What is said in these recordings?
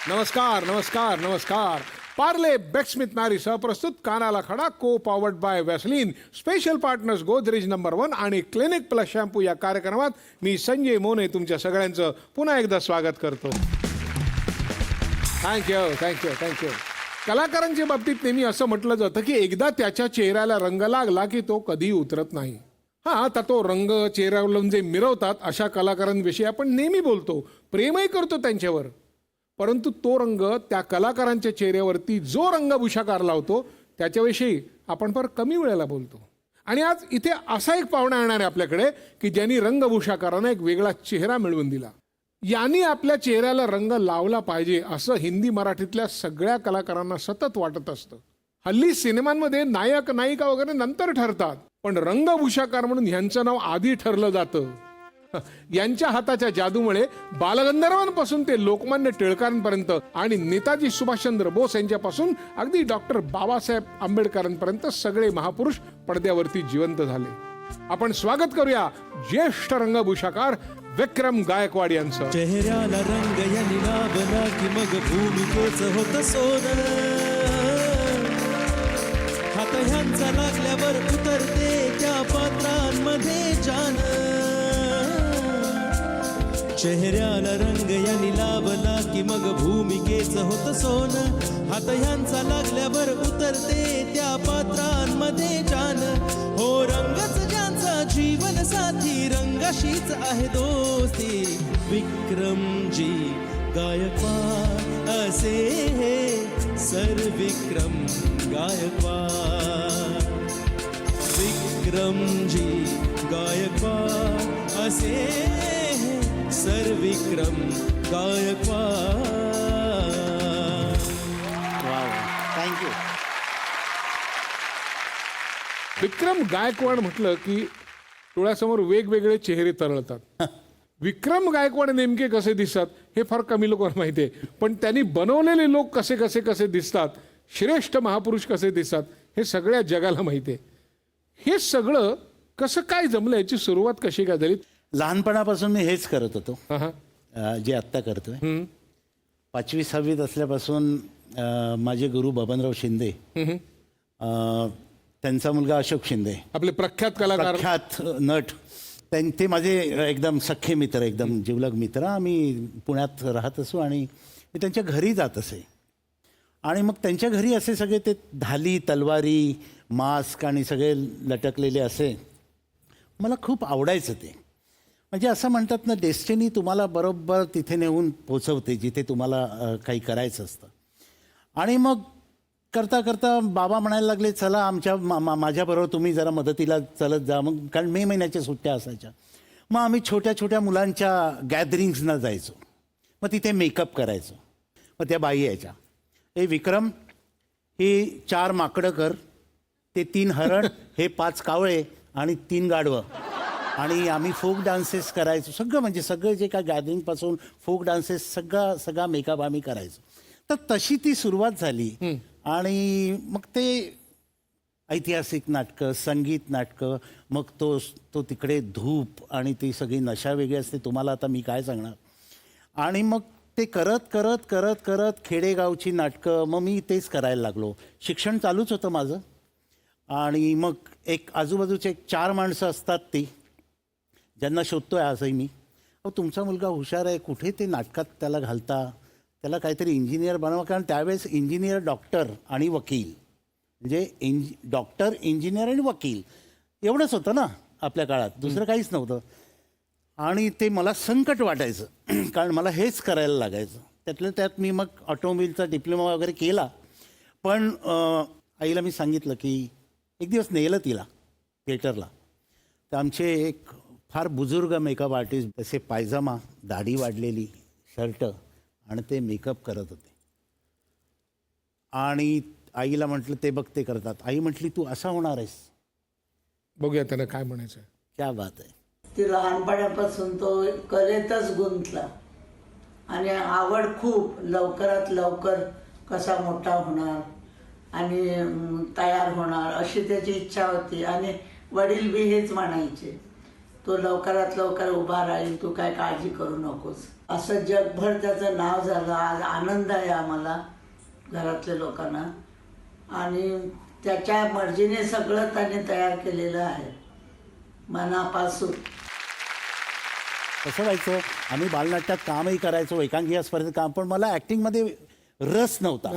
नमस्कार नमस्कार नमस्कार. पार्ले बेक्समिथ मॅरी प्रस्तुत कानाला खडा को powered by Vaseline. Special partners Godrej number 1 आणि क्लिनिक प्लस शॅम्पू या कार्यक्रमात मी संजय मोने तुमच्या सगळ्यांचं पुन्हा एकदा स्वागत करतो. Thank you thank you thank you. कलाकारांच्या बाबतीत नेहमी असं म्हटलं जातं की एकदा त्याच्या चेहऱ्याला रंग लागला की तो कधी उतरत नाही. हा, आता तो रंग चेहऱ्यावर जे मिरवतात अशा कलाकारांविषयी आपण नेहमी बोलतो, प्रेमही करतो त्यांच्यावर. परंतु तो रंग त्या कलाकारांच्या चेहऱ्यावरती जो रंगभूषाकार लावतो त्याच्याविषयी आपण फार कमी वेळेला बोलतो. आणि आज इथे असा एक पाहुणा येणार आहे आपल्याकडे की ज्यांनी रंगभूषाकारांना एक वेगळा चेहरा मिळवून दिला. यांनी आपल्या चेहऱ्याला रंग लावला पाहिजे असं हिंदी मराठीतल्या सगळ्या कलाकारांना सतत वाटत असतं. हल्ली सिनेमांमध्ये नायक नायिका वगैरे नंतर ठरतात, पण रंगभूषाकार म्हणून यांचं नाव आधी ठरलं जातं. यांच्या हाताच्या जादूमुळे बालगंधर्वांपासून ते लोकमान्य टिळकांपर्यंत आणि नेताजी सुभाषचंद्र बोस यांच्यापासून अगदी डॉक्टर बाबासाहेब आंबेडकरांपर्यंत सगळे महापुरुष पडद्यावरती जिवंत झाले. आपण स्वागत करूया ज्येष्ठ रंगभूषाकार विक्रम गायकवाड यांचं. चेहऱ्याला रंग यांनी लावला की मग भूमिकेचं होतं सोनं. हात ह्यांचा लागल्यावर उतरते त्या पात्रांमध्ये जान. चेहऱ्याला रंग यांनी लावला की मग भूमिकेचं होतं सोनं. हात ह्यांचा लागल्यावर उतरते त्या पात्रांमध्ये जान. हो रंगच ज्यांचा जीवन साथी रंगाशीच आहे दोस्ती. विक्रमजी गायकवाड असे हे सर विक्रम गायकवाड. विक्रमजी गायकवाड असे सर विक्रम गायकवाड. थँक्यू. विक्रम गायकवाड म्हटलं की डोळ्यासमोर वेगवेगळे चेहरे तरळतात. विक्रम गायकवाड नेमके कसे दिसतात हे फार कमी लोकांना माहिती आहे, पण त्यांनी बनवलेले लोक कसे कसे कसे दिसतात, श्रेष्ठ महापुरुष कसे दिसतात हे सगळ्या जगाला माहिती आहे. हे सगळं कसं काय जमलं, याची सुरुवात कशी काय झाली? लहानपणापासून मी हेच करत होतो हा, जे आत्ता करतोय. 5वी 6वीत असल्यापासून माझे गुरु बबनराव शिंदे, त्यांचा मुलगा अशोक शिंदे, आपले प्रख्यात कलाकार, प्रख्यात नट, ते माझे एकदम सख्खे मित्र, एकदम जिवलग मित्र. आम्ही पुण्यात राहत असो आणि मी त्यांच्या घरी जात असे. आणि मग त्यांच्या घरी असे सगळे ते धाली, तलवारी, मास्क आणि सगळे लटकलेले असे. मला खूप आवडायचं ते. म्हणजे असं म्हणतात ना, डेस्टिनी तुम्हाला बरोबर तिथे नेऊन पोचवते जिथे तुम्हाला काही करायचं असतं. आणि मग करता करता बाबा म्हणायला लागले, चला आमच्या माझ्याबरोबर तुम्ही जरा मदतीला चलत जा. मग कारण मे महिन्याच्या सुट्ट्या असायच्या. मग आम्ही छोट्या छोट्या मुलांच्या गॅदरिंग्सना जायचो. मग तिथे मेकअप करायचो. मग त्या बाई यायच्या, हे विक्रम, हे 4 माकडं कर, ते 3 हरण, हे 5 कावळे आणि 3 गाढवं. आणि आम्ही फोक डान्सेस करायचो. सगळं म्हणजे सगळं जे काय गॅदरिंगपासून फोक डान्सेस सगळा मेकअप आम्ही करायचो. तर तशी ती सुरुवात झाली. आणि मग ते ऐतिहासिक नाटकं, संगीत नाटकं, मग तो तिकडे धूप आणि ती सगळी नशा वेगळी असते, तुम्हाला आता मी काय सांगणार. आणि मग ते करत करत करत करत खेडेगावची नाटकं, मग मी तेच करायला लागलो. शिक्षण चालूच होतं माझं. आणि मग एक आजूबाजूचे 4 माणसं असतात ती, ज्यांना शोधतोय आजही मी. अहो तुमचा मुलगा हुशार आहे, कुठे ते नाटकात त्याला घालता, त्याला काहीतरी इंजिनियर बनवा. कारण त्यावेळेस इंजिनियर, डॉक्टर आणि वकील, म्हणजे डॉक्टर, इंजिनियर आणि वकील एवढंच होतं ना आपल्या काळात, दुसरं काहीच नव्हतं. आणि ते मला संकट वाटायचं कारण मला हेच करायला लागायचं. त्यातल्या त्यात मी मग ऑटोमोबाईलचा डिप्लोमा वगैरे केला. पण आईला मी सांगितलं की एक दिवस नेलं तिला थिएटरला. तर आमचे एक फार बुजुर्ग मेकअप आर्टिस्ट, तसे पायजामा, दाढी वाढलेली, शर्ट आणि ते मेकअप करत होते. आणि आईला म्हटलं ते बघ ते करतात. आई म्हटली तू असा होणार आहेस. बघूया त्याला काय म्हणायचं. क्या बात आहे. ती लहानपणापासून तो कलेतच गुंतला आणि आवड खूप. लवकरात लवकर कसा मोठा होणार आणि तयार होणार अशी त्याची इच्छा होती. आणि वडील बी हेच म्हणायचे, तो लवकरात लवकर उभा राहील, तू काय काळजी करू नकोस. असं जगभर त्याचं नाव झालं. आज आनंद आहे आम्हाला घरातल्या लोकांना. आणि त्याच्या मर्जीने सगळं त्याने तयार केलेलं आहे मनापासून. कसं व्हायचं, आम्ही बालनाट्यात कामही करायचो, एकांकिका स्पर्धेत काम, पण मला ॲक्टिंगमध्ये रस नव्हता.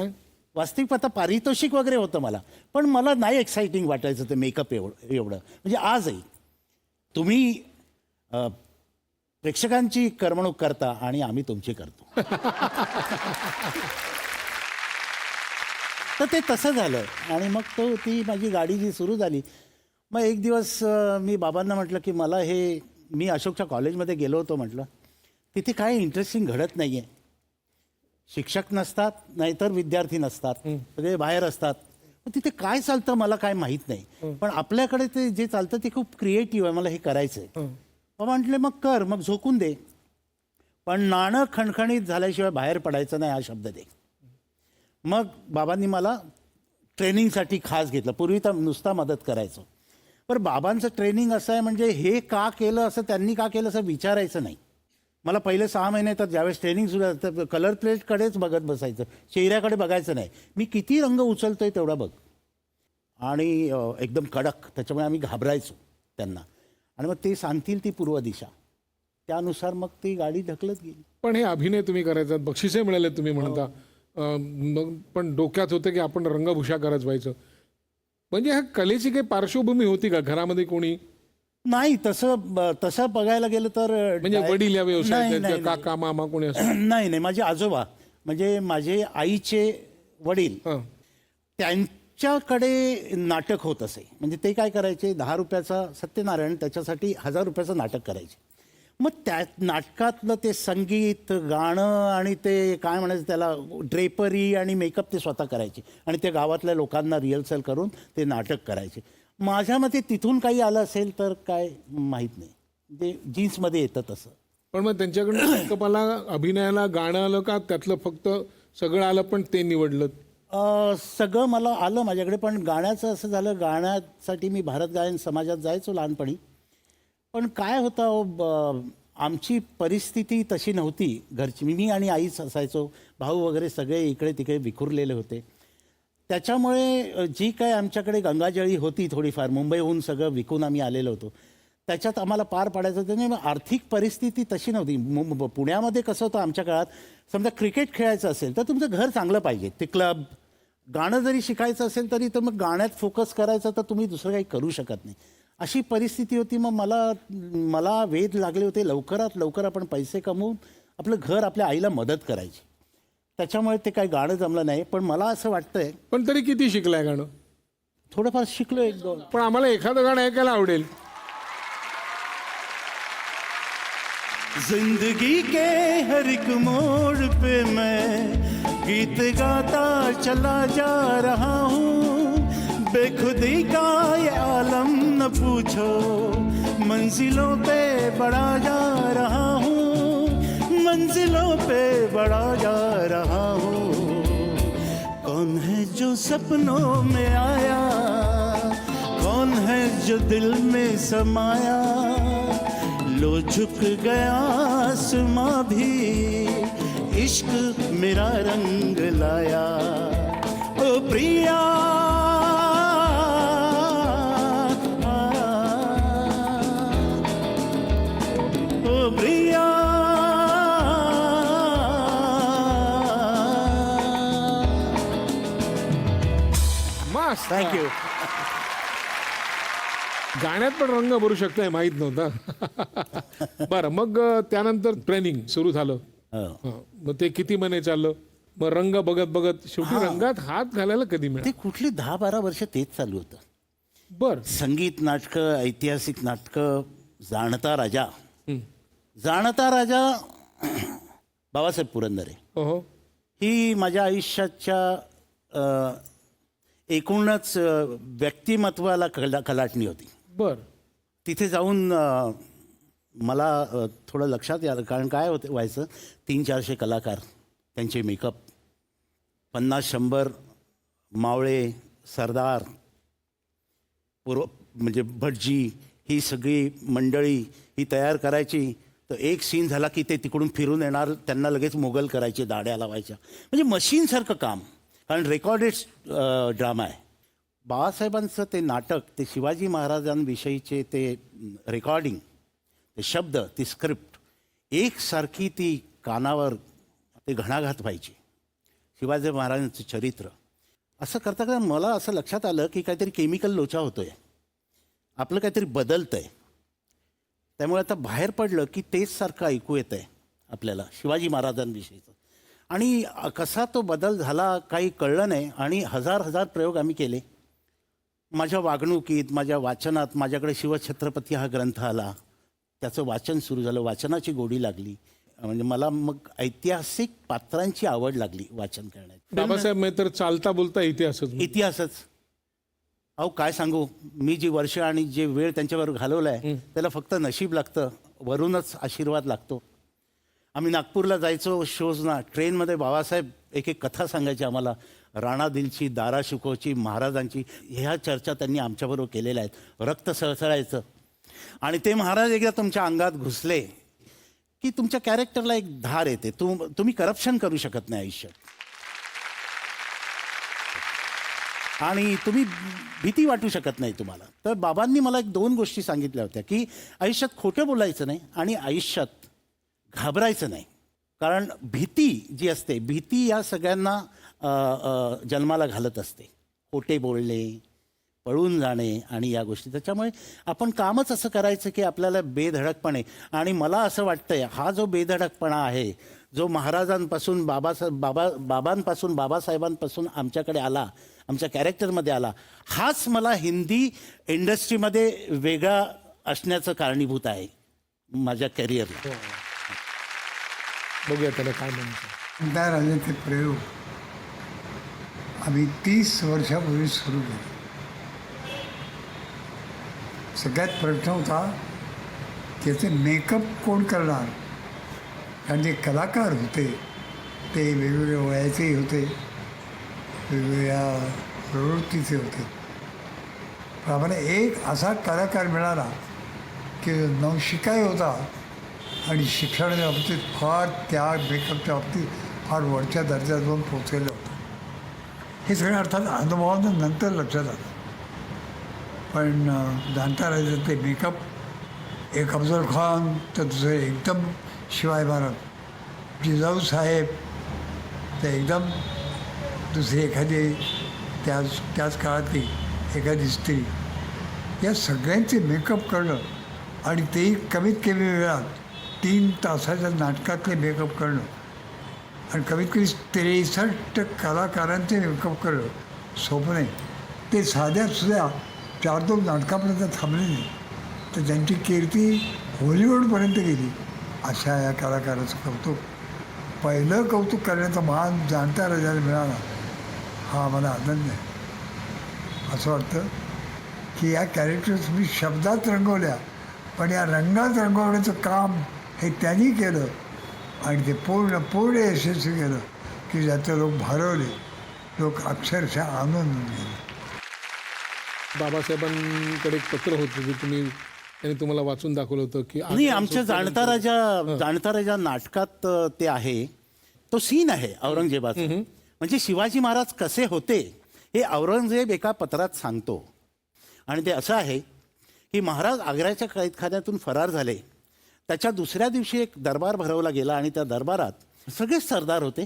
वास्तविक पाहता पारितोषिक वगैरे होतं मला, पण मला नाही एक्साइटिंग वाटायचं ते मेकअप एवढं. म्हणजे आजही तुम्ही प्रेक्षकांची करमणूक करता आणि आम्ही तुमची करतो. तर ते तसं झालं. आणि मग ती माझी गाडी जी सुरू झाली, मग एक दिवस मी बाबांना म्हटलं की मला मी अशोकच्या कॉलेजमध्ये गेलो होतो, म्हटलं तिथे काय इंटरेस्टिंग घडत नाही आहे. शिक्षक नसतात, नाहीतर विद्यार्थी नसतात, सगळे बाहेर असतात. मग तिथे काय चालतं मला काय माहीत नाही, पण आपल्याकडे ते जे चालतं ते खूप क्रिएटिव्ह आहे, मला हे करायचं आहे. बाबा म्हटले मग कर, मग झोकून दे, पण नाणं खणखणीत झाल्याशिवाय बाहेर पडायचं नाही हा शब्द दे. मग बाबांनी मला ट्रेनिंगसाठी खास घेतलं. पूर्वी तर नुसता मदत करायचो, पण बाबांचं ट्रेनिंग असं आहे, म्हणजे हे का केलं असं, त्यांनी का केलं असं विचारायचं नाही. मला पहिले 6 महिने तर ज्यावेळेस ट्रेनिंग सुरू झालं तर कलर प्लेटकडेच बघत बसायचं, चेहऱ्याकडे बघायचं नाही. मी किती रंग उचलतोय तेवढा बघ. आणि एकदम कडक, त्याच्यामुळे आम्ही घाबरायचो त्यांना. आणि मग ते सांगतील ती पूर्व दिशा, त्यानुसार मग ती गाडी ढकलत गेली. पण हे अभिनय तुम्ही करायचा, बक्षिसे मिळाले तुम्ही म्हणता, मग पण डोक्यात होतं की आपण रंगभूषा करत व्हायचं. म्हणजे ह्या कलेची काही पार्श्वभूमी होती का घरामध्ये कोणी? नाही, तसं बघायला गेलं तर म्हणजे वडील या व्यवसायात, नाही, काका मामा कोणी असं? नाही, माझे आजोबा, म्हणजे माझे आईचे वडील, त्यांच्याकडे नाटक होत असे. म्हणजे ते काय करायचे, 10 रुपयाचा सत्यनारायण, त्याच्यासाठी 1000 रुपयाचं नाटक करायचे. मग त्या नाटकातलं ते संगीत, गाणं आणि ते काय म्हणायचं त्याला, ड्रेपरी आणि मेकअप ते स्वतः करायचे. आणि ते गावातल्या लोकांना रिहर्सल करून ते नाटक करायचे. माझ्या मते तिथून काही आलं असेल तर काय माहीत नाही, ते जीन्समध्ये येतं तसं. पण मग त्यांच्याकडून मेकअप आला, अभिनयाला, गाणं आलं का त्यातलं फक्त सगळं आलं पण ते निवडलं? सगळं मला आलं माझ्याकडे, पण गाण्याचं असं झालं, गाण्यासाठी मी भारत गायन समाजात जायचो लहानपणी. पण काय होतं, आमची परिस्थिती तशी नव्हती घरची. मी आणि आईच असायचो, भाऊ वगैरे सगळे इकडे तिकडे विखुरलेले होते. त्याच्यामुळे जी काय आमच्याकडे गंगाजळी होती थोडीफार, मुंबईहून सगळं विकून आम्ही आलेलो होतो, त्याच्यात आम्हाला पार पाडायचं होतं. म्हणजे आर्थिक परिस्थिती तशी नव्हती. पुण्यामध्ये कसं होतं आमच्या काळात, समजा क्रिकेट खेळायचं असेल तर तुमचं घर चांगलं पाहिजे, ते क्लब. गाणं जरी शिकायचं असेल तरी तर मग गाण्यात फोकस करायचं, तर तुम्ही दुसरं काही करू शकत नाही, अशी परिस्थिती होती. मग मला वेध लागले होते, लवकरात लवकर आपण पैसे कमवून आपलं घर, आपल्या आईला मदत करायची. त्याच्यामुळे ते काही गाणं जमलं नाही. पण मला असं वाटतंय, पण तरी किती शिकलाय गाणं? थोडंफार शिकलो, 1-2. पण आम्हाला एखादं गाणं ऐकायला आवडेल. जिंदगी के हर एक मोड़ पे मैं गीत गाता चला जा रहा हूँ. बेखुदी का ये आलम न पूछो, मंजिलों पे बढ़ा जा रहा हूँ, मंजिलों पे बढ़ा जा रहा हूँ. कौन है जो सपनों में आया, कौन है जो दिल में समाया, लो झुक गया आसमां भी, इश्क मेरा रंग लाया. ओ प्रिया, ओ प्रिया, मस्त. थँक्यू. गाण्यात पण रंग भरू शकतोय माहित नव्हतं. बरं, मग त्यानंतर ट्रेनिंग सुरू झालं. मग ते किती महिने चाललं? मग रंग बघत बघत शेवटी रंगात हात घालायला कधी मिळाला? ते कुठली 10-12 वर्ष तेच चालू होतं. बर. संगीत नाटकं, ऐतिहासिक नाटकं, जाणता राजा. जाणता राजा बाबासाहेब पुरंदरे, हो. ही माझ्या आयुष्याच्या एकूणच व्यक्तिमत्वाला कलाटणी होती. बर. तिथे जाऊन मला थोडं लक्षात आलं, कारण काय व्हायचं, 300-400 कलाकार, त्यांचे मेकअप, 50-100 मावळे, सरदार, म्हणजे भटजी, ही सगळी मंडळी ही तयार करायची. तर एक सीन झाला की ते तिकडून फिरून येणार, त्यांना लगेच मोगल करायचे, दाड्या लावायच्या. म्हणजे मशीनसारखं काम, कारण रेकॉर्डेड ड्रामा आहे. बाळासाहेबांचं ते नाटक, ते शिवाजी महाराजांविषयीचे ते रेकॉर्डिंग, ते शब्द, ती स्क्रिप्ट एकसारखी ती कानावर ते घणाघात व्हायची. शिवाजी महाराजांचं चरित्र असं करता करता मला असं लक्षात आलं की काहीतरी केमिकल लोचा होतोय, आपलं काहीतरी बदलतंय. त्यामुळे आता बाहेर पडलं की तेच सारखं ऐकू येतं आहे आपल्याला शिवाजी महाराजांविषयीचं. आणि कसा तो बदल झाला काही कळलं नाही. आणि हजार प्रयोग आम्ही केले. माझ्या वागणुकीत, माझ्या वाचनात, माझ्याकडे शिवछत्रपती हा ग्रंथ आला, त्याचं वाचन सुरू झालं, वाचनाची गोडी लागली. म्हणजे मला मग ऐतिहासिक पात्रांची आवड लागली वाचन करण्याची. बाबासाहेब मी तर चालता बोलता इतिहासच. इतिहासच. अहो काय सांगू, मी जी वर्ष आणि जे वेळ त्यांच्यावर घालवलाय त्याला फक्त नशीब लागतं, वरूनच आशीर्वाद लागतो. आम्ही नागपूरला जायचो शोजना, ट्रेनमध्ये बाबासाहेब एक एक कथा सांगायची आम्हाला, राणा दिलची, दारा शिकोची, महाराजांची. ह्या चर्चा त्यांनी आमच्याबरोबर केलेल्या आहेत. रक्त सळसळायचं. आणि ते महाराज एकदा तुमच्या अंगात घुसले की तुमच्या कॅरेक्टरला एक धार येते. तुम्ही करप्शन करू शकत नाही आयुष्यात. आणि तुम्ही भीती वाटू शकत नाही तुम्हाला. तर बाबांनी मला एक 2 गोष्टी सांगितल्या होत्या की आयुष्यात खोटं बोलायचं नाही आणि आयुष्यात घाबरायचं नाही. कारण भीती जी असते, भीती या सगळ्यांना जन्माला घालत असते. खोटे बोलणे, पळून जाणे आणि या गोष्टी. त्याच्यामुळे आपण कामच असं करायचं की आपल्याला बेधडकपणे. आणि मला असं वाटतंय हा जो बेधडकपणा आहे, जो महाराजांपासून बाबांपासून बाबासाहेबांपासून आमच्याकडे आला, आमच्या कॅरेक्टरमध्ये आला, हाच मला हिंदी इंडस्ट्रीमध्ये वेगळा असण्याचं कारणीभूत आहे माझ्या करिअरला. बघूया त्याला काय म्हणतो. त्या राजाचे प्रयोग आम्ही 30 वर्षापूर्वी सुरू केले. सगळ्यात प्रश्न होता त्याचे मेकअप कोण करणार. कारण जे कलाकार होते ते वेगवेगळ्या वयाचेही होते, वेगवेगळ्या प्रवृत्तीचे होते. पण आम्हाला एक असा कलाकार मिळाला की नवशिकाही होता आणि शिक्षणाच्या बाबतीत फार, त्या मेकअपच्या बाबतीत फार वरच्या दर्जात जाऊन पोचलेलं होतं. हे सगळं अर्थात अनुभवानं नंतर लक्षात आलं. पण जाणता राहायचं ते मेकअप, एक अफजल खान तर दुसरे एकदम शिवाय महाराज, जिजाऊ साहेब ते एकदम दुसरी एखादी त्याच काळातली एखादी स्त्री, या सगळ्यांचे मेकअप करणं आणि तेही कमीत कमी वेळात 3 तासाच्या नाटकातले मेकअप करणं आणि कमीत कमी 63 कलाकारांचे मेकअप करणं सोपं नाही. ते साध्यासुद्धा 4-2 नाटकापर्यंत थांबले नाही, तर त्यांची कीर्ती हॉलिवूडपर्यंत गेली. अशा या कलाकाराचं कौतुक, पहिलं कौतुक करण्याचा मान जाणत्या राजाला मिळाला, हा आम्हाला आनंद आहे. असं वाटतं की या कॅरेक्टर्स मी शब्दात रंगवल्या, पण या रंगात रंगवण्याचं काम हे त्यांनी केलं आणि ते पूर्ण यशस्वी केलं की ज्याचं लोक भारावले, लोक अक्षरशः आनंद गेले. बाबासाहेबांकडे एक पत्र होतं जे त्यांनी तुम्हाला वाचून दाखवलं होतं की नाही, आमच्या जाणता राजा नाटकात ते आहे, तो सीन आहे औरंगजेबाचा. म्हणजे शिवाजी महाराज कसे होते हे औरंगजेब एका पत्रात सांगतो. आणि ते असं आहे की महाराज आग्र्याच्या कैदखान्यातून फरार झाले. त्याच्या दुसऱ्या दिवशी एक दरबार भरवला गेला आणि त्या दरबारात सगळेच सरदार होते.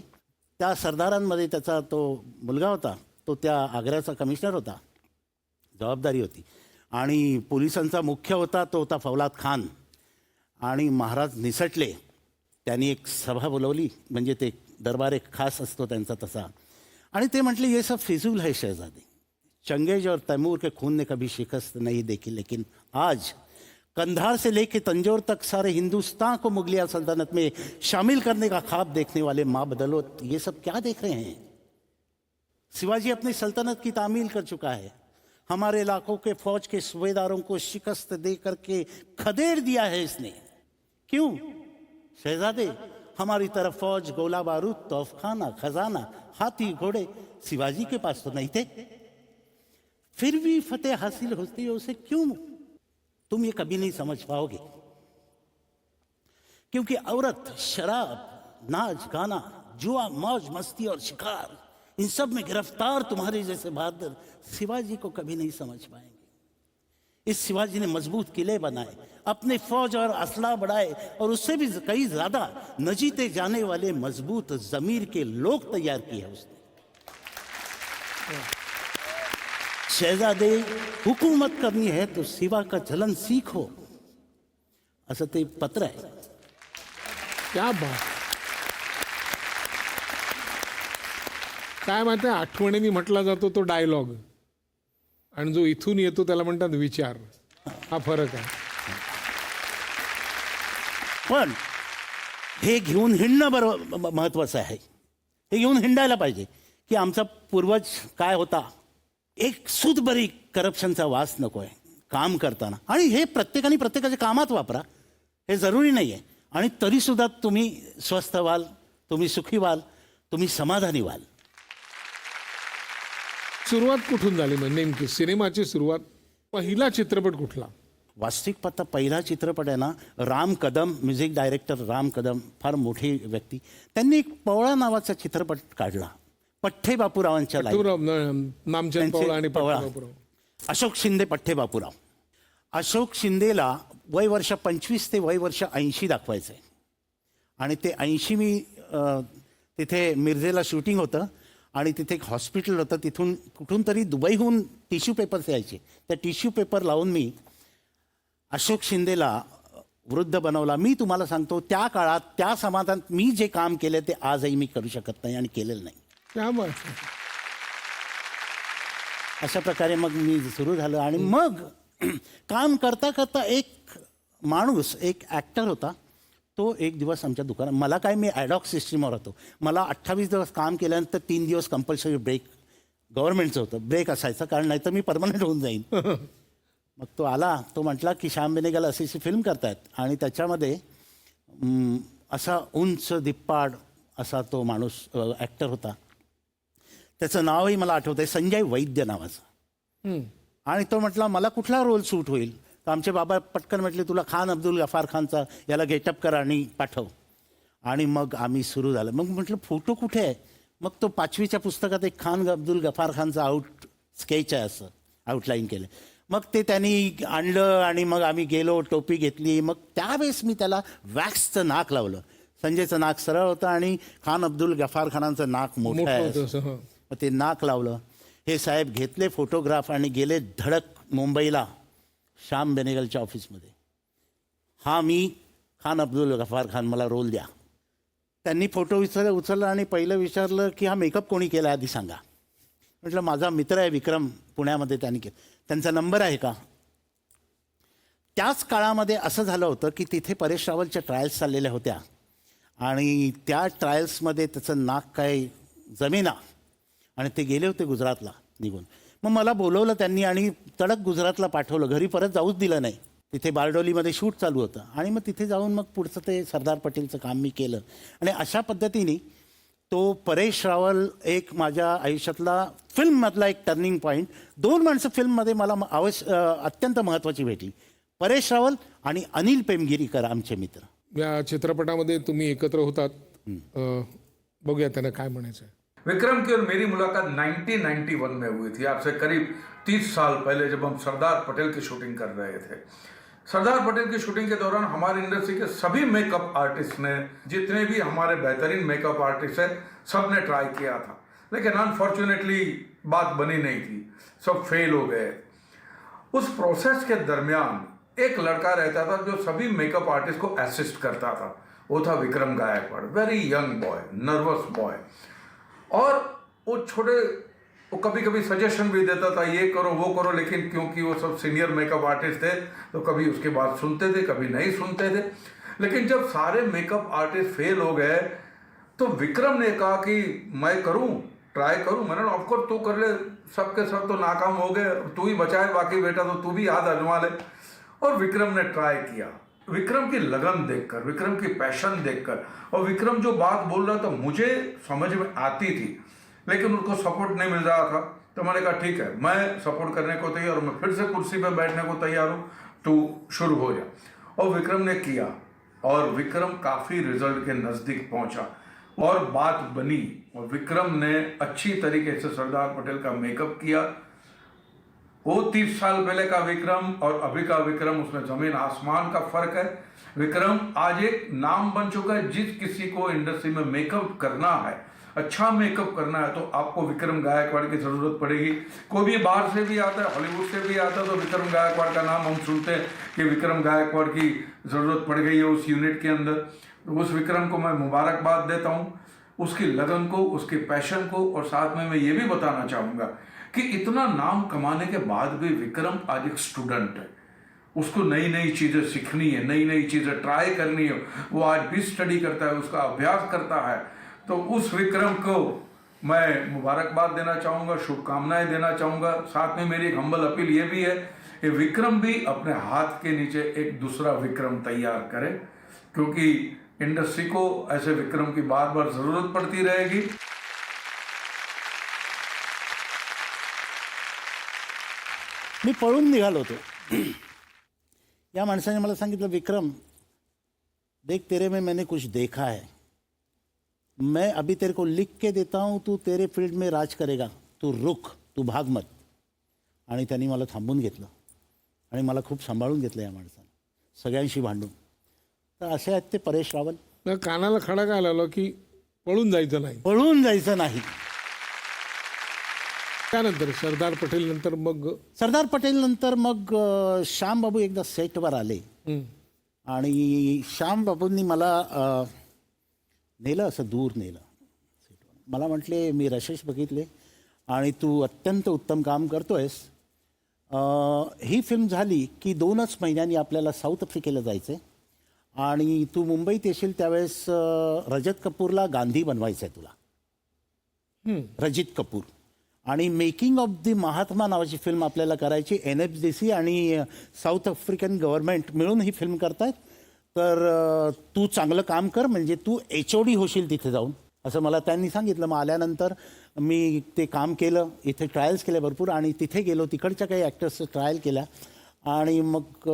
त्या सरदारांमध्ये त्याचा तो मुलगा होता, तो त्या आग्र्याचा कमिशनर होता, जबाबदारी होती. आणि पोलिसांचा मुख्य होता, तो होता फौलाद खान. आणि महाराज निसटले. त्यांनी एक सभा बोलवली, म्हणजे ते दरबार एक खास असतो त्यांचा तसा. आणि ते म्हटले, ये सब फिजूल है शहजादे, चंगेज और तैमूर के खून ने कभी शिकस्त नहीं देखी, लेकिन आज कंधार से लेके तंजौर तक सारे हिंदुस्तान को मुगलिया सल्तनत में शामिल करने का ख्वाब देखने वाले माँ बदौलत ये सब क्या देख रहे हैं. शिवाजी अपनी सल्तनत की तामील कर चुका है. हमारे इलाकों के फौज के सूबेदारों को शिकस्त दे करके खदेड़ दिया है इसने. क्यों शहजादे, हमारी तरफ फौज, गोला बारूद, तोफखाना, खजाना, हाथी, घोड़े शिवाजी के पास तो नहीं थे. फिर भी फतेह हासिल होती है उसे क्यों तुम ये कभी नहीं समझ पाओगे, क्योंकि औरत, शराब, नाच गाना, जुआ, मौज मस्ती और शिकार, इन सब में गिरफ्तार तुम्हारे जैसे बहादुर शिवाजी को कभी नहीं समझ पाएंगे। इस शिवाजी ने मजबूत किले बनाए, अपने फौज और असला बढ़ाए, और उससे भी कई ज्यादा न जीते जाने वाले मजबूत जमीर के लोग तैयार किए उसने। शहजादे, हुकूमत करनी है तो शिवा का चलन सीखो, असं ते पत्र आहे। क्या बात. काय माहिती आहे, आठवणीने म्हटला जातो तो डायलॉग, आणि जो इथून येतो त्याला म्हणतात विचार. हा फरक आहे. पण हे घेऊन हिंडणं बरोबर महत्वाचं आहे. हे घेऊन हिंडायला पाहिजे की आमचा पूर्वज काय होता. एक सूदबरी करप्शनचा वास नको आहे काम करताना, आणि हे प्रत्येकाने प्रत्येकाच्या कामात वापरा, हे जरुरी नाही आहे. आणि तरीसुद्धा तुम्ही स्वस्थ व्हाल, तुम्ही सुखी व्हाल, तुम्ही समाधानी व्हाल. सुरुवात कुठून झाली म्हणजे नेमकी सिनेमाची सुरुवात? पहिला चित्रपट कुठला? वास्तविक पत्ता पहिला चित्रपट आहे ना, राम कदम, म्युझिक डायरेक्टर राम कदम, फार मोठी व्यक्ती, त्यांनी एक पवळा नावाचा चित्रपट काढला पठ्ठे बापूरावांच्या नामचंद त्यांचे पवळा आणि पवळा. पठ्ठे बापूराव. अशोक शिंदे पठ्ठे बापूराव. अशोक शिंदेला वय वर्ष 25 ते वय वर्ष 80 दाखवायचं आहे, आणि ते 80 मी तिथे मिरजेला शूटिंग होतं, आणि तिथे एक हॉस्पिटल होतं, तिथून कुठून तरी दुबईहून टिश्यू पेपर्स यायचे, त्या टिश्यू पेपर लावून मी अशोक शिंदेला वृद्ध बनवला. मी तुम्हाला सांगतो, त्या काळात त्या समाजात मी जे काम केलं ते आजही मी करू शकत नाही आणि केलेलं नाही. क्या बात. अशा प्रकारे मग मी सुरू झालं, आणि मग काम करता करता एक माणूस, एक ॲक्टर होता, तो एक दिवस आमच्या दुकानात, मला काय, मी ॲडॉक सिस्टीमवर होतो, मला 28 दिवस काम केल्यानंतर 3 दिवस कंपल्सरी ब्रेक गव्हर्नमेंटचं होतं, ब्रेक असायचं, कारण नाही तर मी परमनंट होऊन जाईन. मग तो आला, तो म्हटला की श्याम बेनेगल अशी फिल्म करतायत, आणि त्याच्यामध्ये असा उंच दिप्पाड असा तो माणूस ॲक्टर होता, त्याचं नावही मला आठवतं आहे, संजय वैद्य नावाचं. आणि तो म्हटला मला कुठला रोल सूट होईल, तर आमचे बाबा पटकन म्हटले तुला खान अब्दुल गफार खानचा याला गेटअप कर आणि पाठव. आणि मग आम्ही सुरू झालं. मग म्हटलं फोटो कुठे आहे, मग तो 5वीच्या पुस्तकात एक खान अब्दुल गफार खानचा स्केच आहे, असं आउटलाईन केलं. मग ते त्यांनी आणलं, आणि मग आम्ही गेलो, टोपी घेतली. मग त्यावेळेस मी त्याला वॅक्सचं नाक लावलं. संजयचं नाक सरळ होतं आणि खान अब्दुल गफार खानांचं नाक मोठं आहे, मग ते नाक लावलं. हे साहेब घेतले फोटोग्राफ आणि गेले धडक मुंबईला श्याम बेनेगलच्या ऑफिसमध्ये. हा मी खान अब्दुल गफार खान, मला रोल द्या. त्यांनी फोटो उचलला आणि पहिलं विचारलं की हा मेकअप कोणी केला आधी सांगा. म्हटलं माझा मित्र आहे विक्रम, पुण्यामध्ये त्यांनी केलं, त्यांचा नंबर आहे का. त्याच काळामध्ये असं झालं होतं की तिथे परेश रावलच्या ट्रायल्स चाललेल्या होत्या, आणि त्या ट्रायल्समध्ये त्याचं नाक काय जमेना, आणि ते गेले होते गुजरातला निघून. मग मला बोलवलं त्यांनी आणि तडक गुजरातला पाठवलं, घरी परत जाऊच दिलं नाही. तिथे बारडोलीमध्ये शूट चालू होतं, आणि मग तिथे जाऊन मग पुढचं ते सरदार पटेलचं काम मी केलं. आणि अशा पद्धतीने तो परेश रावल एक माझ्या आयुष्यातला फिल्ममधला एक टर्निंग पॉईंट. 2 माणसं फिल्ममध्ये मला अत्यंत महत्त्वाची भेटली, परेश रावल आणि अनिल पेमगिरीकर, आमचे मित्र. या चित्रपटामध्ये तुम्ही एकत्र होतात, बघूया त्यांना काय म्हणायचं आहे. विक्रम की और मेरी मुलाकात 1991 में हुई थी, आपसे करीब 30 साल पहले, जब हम सरदार पटेल की शूटिंग कर रहे थे. सरदार पटेल की शूटिंग के दौरान हमारी इंडस्ट्री के सभी मेकअप आर्टिस्ट ने, जितने भी हमारे बेहतरीन मेकअप आर्टिस्ट हैं, सब ने ट्राई किया था, लेकिन अनफॉर्चुनेटली बात बनी नहीं थी, सब फेल हो गए. उस प्रोसेस के दरमियान एक लड़का रहता था जो सभी मेकअप आर्टिस्ट को असिस्ट करता था, वो था Vikram Gaikwad. Very young boy, nervous boy, और वो वो कभी कभी सजेशन भी देता था, ये करो वो करो, लेकिन क्योंकि वो सब सीनियर मेकअप आर्टिस्ट थे तो कभी उसकी बात सुनते थे, कभी नहीं सुनते थे. लेकिन जब सारे मेकअप आर्टिस्ट फेल हो गए तो विक्रम ने कहा कि मैं करूं, ट्राई करूं. मैंने ऑफकोर्स तू कर ले, सबके सब तो नाकाम हो गए, तू ही बचाए, बाकी बेटा तो तू भी याद आजमा ले. और विक्रम ने ट्राई किया. विक्रम की लगन देखकर, विक्रम की पैशन देखकर, और विक्रम जो बात बोल रहा था मुझे समझ में आती थी, लेकिन उनको सपोर्ट नहीं मिल रहा था. तो मैंने कहा ठीक है, मैं सपोर्ट करने को तैयार हूँ, मैं फिर से कुर्सी पर बैठने को तैयार हूँ, तू शुरू हो जा। और विक्रम ने किया और विक्रम काफी रिजल्ट के नजदीक पहुंचा और बात बनी और विक्रम ने अच्छी तरीके से सरदार पटेल का मेकअप किया। वो 30 साल पहले का विक्रम और अभी का विक्रम, उसमें जमीन आसमान का फर्क है। विक्रम आज एक नाम बन चुका है। जिस किसी को इंडस्ट्री में मेकअप करना है, अच्छा मेकअप करना है, तो आपको विक्रम गायकवाड़ की जरूरत पड़ेगी। कोई भी बाहर से भी आता है, हॉलीवुड से भी आता है, तो विक्रम गायकवाड़ का नाम हम सुनते हैं कि विक्रम गायकवाड़ की जरूरत पड़ गई है उस यूनिट के अंदर। तो उस विक्रम को मैं मुबारकबाद देता हूँ, उसकी लगन को, उसके पैशन को। और साथ में मैं ये भी बताना चाहूँगा कि इतना नाम कमाने के बाद भी विक्रम आज एक स्टूडेंट है। उसको नई नई चीज़ें सीखनी है, नई नई चीज़ें ट्राई करनी है। वो आज भी स्टडी करता है, उसका अभ्यास करता है। तो उस विक्रम को मैं मुबारकबाद देना चाहूँगा, शुभकामनाएं देना चाहूँगा। साथ में मेरी एक हम्बल अपील ये भी है कि विक्रम भी अपने हाथ के नीचे एक दूसरा विक्रम तैयार करे, क्योंकि इंडस्ट्री को ऐसे विक्रम की बार बार जरूरत पड़ती रहेगी। मी पळून निघालो होतो. या माणसाने मला सांगितलं, विक्रम देख तेरे में मैंने कुछ देखा है, मैं अभी तेरे को लिख के देता हूँ, तू तेरे फील्ड में राज करेगा, तू रुक, तू भाग मत. आणि त्यांनी मला थांबून घेतलं आणि मला खूप सांभाळून घेतलं या माणसानं, सगळ्यांशी भांडून. तर असे आहेत ते परेश रावल. मग कानाला खडा काय लावला की पळून जायचं नाही. पळून जायचं नाही. त्यानंतर सरदार पटेल नंतर मग सरदार पटेल नंतर मग श्यामबाबू एकदा सेटवर आले आणि श्यामबाबूंनी मला नेलं, असं दूर नेलं सेटवर. मला म्हटले, मी रशेश बघितले आणि तू अत्यंत उत्तम काम करतोयस. ही फिल्म झाली की 2च महिन्यांनी आपल्याला साऊथ आफ्रिकेला जायचं आहे आणि तू मुंबईत येशील त्यावेळेस रजत कपूरला गांधी बनवायचं आहे तुला. रजित कपूर. आणि मेकिंग ऑफ दी महात्मा नावाची फिल्म आपल्याला करायची. NFDC आणि साऊथ आफ्रिकन गव्हर्नमेंट मिळून ही फिल्म करतायत. तर तू चांगलं काम कर, म्हणजे तू HOD होशील तिथे जाऊन, असं मला त्यांनी सांगितलं. मग आल्यानंतर मी ते काम केलं, इथे ट्रायल्स केल्या भरपूर आणि तिथे गेलो, तिकडच्या काही ॲक्टर्सचं ट्रायल केल्या आणि मग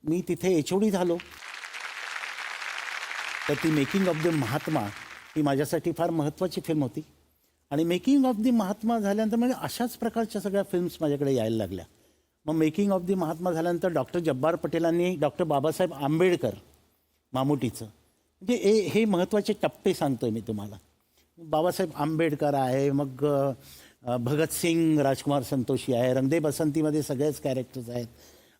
मी तिथे HOD झालो. तर ती मेकिंग ऑफ द महात्मा ही माझ्यासाठी फार महत्त्वाची फिल्म होती. आणि मेकिंग ऑफ दी महात्मा झाल्यानंतर म्हणजे अशाच प्रकारच्या सगळ्या फिल्म्स माझ्याकडे यायला लागल्या. मग मेकिंग ऑफ दी महात्मा झाल्यानंतर डॉक्टर जब्बार पटेलांनी डॉक्टर बाबासाहेब आंबेडकर मामुटीचं, म्हणजे हे महत्त्वाचे टप्पे सांगतोय मी तुम्हाला. बाबासाहेब आंबेडकर आहे, मग भगतसिंग, राजकुमार संतोषी आहे, रंगदे बसंतीमध्ये सगळेच कॅरेक्टर्स आहेत.